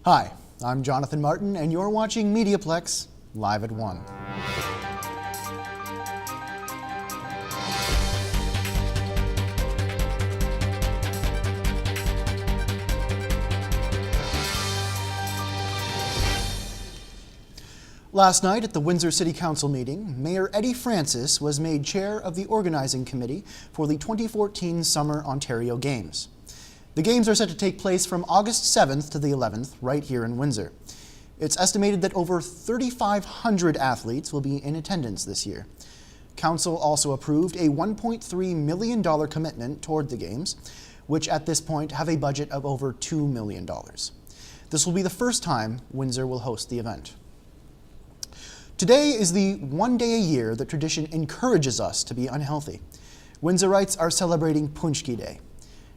Hi, I'm Jonathan Martin, and you're watching MediaPlex live at 1. Last night at the Windsor City Council meeting, Mayor Eddie Francis was made chair of the organizing committee for the 2014 Summer Ontario Games. The Games are set to take place from August 7th to the 11th, right here in Windsor. It's estimated that over 3,500 athletes will be in attendance this year. Council also approved a $1.3 million commitment toward the Games, which at this point have a budget of over $2 million. This will be the first time Windsor will host the event. Today is the one day a year that tradition encourages us to be unhealthy. Windsorites are celebrating Punchki Day.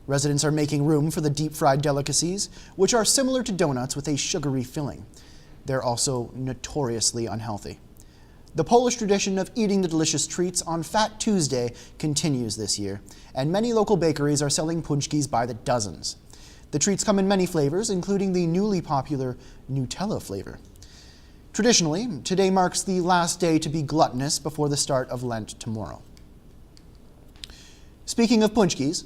Residents are making room for the deep-fried delicacies, which are similar to donuts with a sugary filling. They're also notoriously unhealthy. The Polish tradition of eating the delicious treats on Fat Tuesday continues this year, and many local bakeries are selling punchkis by the dozens. The treats come in many flavors, including the newly popular Nutella flavor. Traditionally, today marks the last day to be gluttonous before the start of Lent tomorrow. Speaking of punchkis,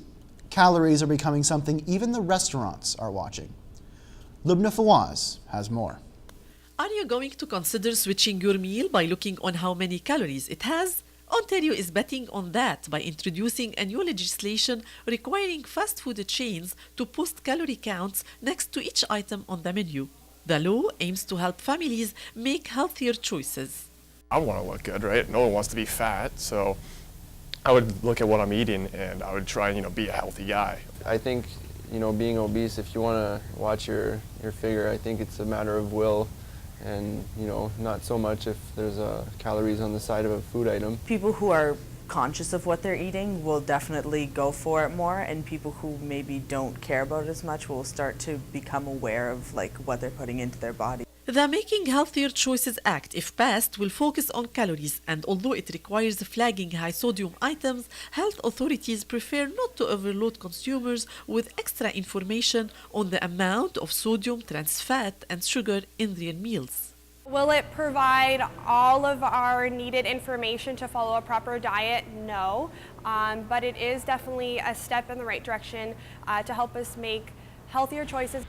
calories are becoming something even the restaurants are watching. Lubna Fawaz has more. Are you going to consider switching your meal by looking on how many calories it has? Ontario is betting on that by introducing a new legislation requiring fast food chains to post calorie counts next to each item on the menu. The law aims to help families make healthier choices. I want to look good, right? No one wants to be fat, so I would look at what I'm eating and I would try, be a healthy guy. I think, being obese, if you want to watch your figure, I think it's a matter of will and, not so much if there's calories on the side of a food item. People who are conscious of what they're eating will definitely go for it more, and people who maybe don't care about it as much will start to become aware of what they're putting into their body. The Making Healthier Choices Act, if passed, will focus on calories, and although it requires flagging high sodium items, health authorities prefer not to overload consumers with extra information on the amount of sodium, trans fat, and sugar in their meals. Will it provide all of our needed information to follow a proper diet? No, but it is definitely a step in the right direction to help us make healthier choices.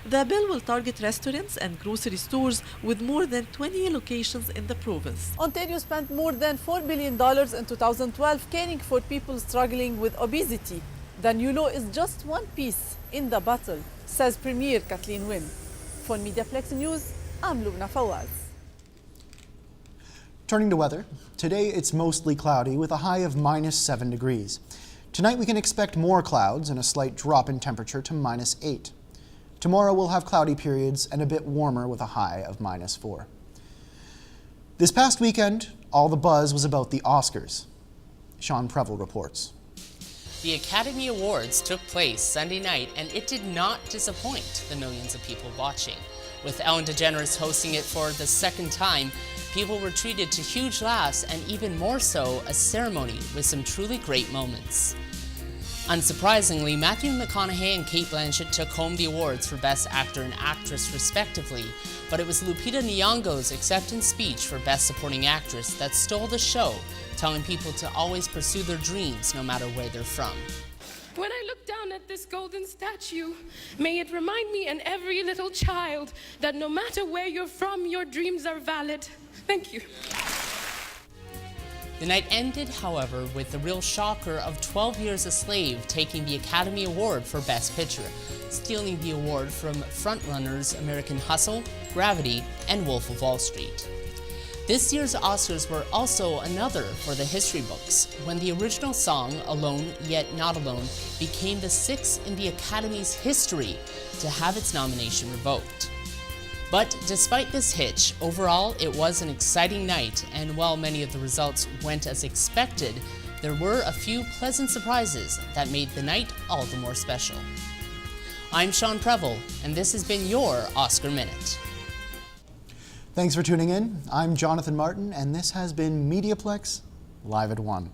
The bill will target restaurants and grocery stores with more than 20 locations in the province. Ontario spent more than $4 billion in 2012 caring for people struggling with obesity. The new law is just one piece in the battle, says Premier Kathleen Wynne. For MediaPlex News, I'm Lubna Fawaz. Turning to weather, today it's mostly cloudy with a high of -7 degrees. Tonight we can expect more clouds and a slight drop in temperature to -8. Tomorrow we'll have cloudy periods and a bit warmer with a high of -4. This past weekend, all the buzz was about the Oscars. Sean Preble reports. The Academy Awards took place Sunday night, and it did not disappoint the millions of people watching. With Ellen DeGeneres hosting it for the second time, people were treated to huge laughs and even more so, a ceremony with some truly great moments. Unsurprisingly, Matthew McConaughey and Cate Blanchett took home the awards for Best Actor and Actress respectively, but it was Lupita Nyong'o's acceptance speech for Best Supporting Actress that stole the show, telling people to always pursue their dreams no matter where they're from. When I look down at this golden statue, may it remind me and every little child that no matter where you're from, your dreams are valid. Thank you. The night ended, however, with the real shocker of 12 Years a Slave taking the Academy Award for Best Picture, stealing the award from frontrunners American Hustle, Gravity, and Wolf of Wall Street. This year's Oscars were also another for the history books, when the original song, Alone Yet Not Alone, became the 6th in the Academy's history to have its nomination revoked. But despite this hitch, overall it was an exciting night, and while many of the results went as expected, there were a few pleasant surprises that made the night all the more special. I'm Sean Preble, and this has been your Oscar Minute. Thanks for tuning in. I'm Jonathan Martin, and this has been MediaPlex Live at 1.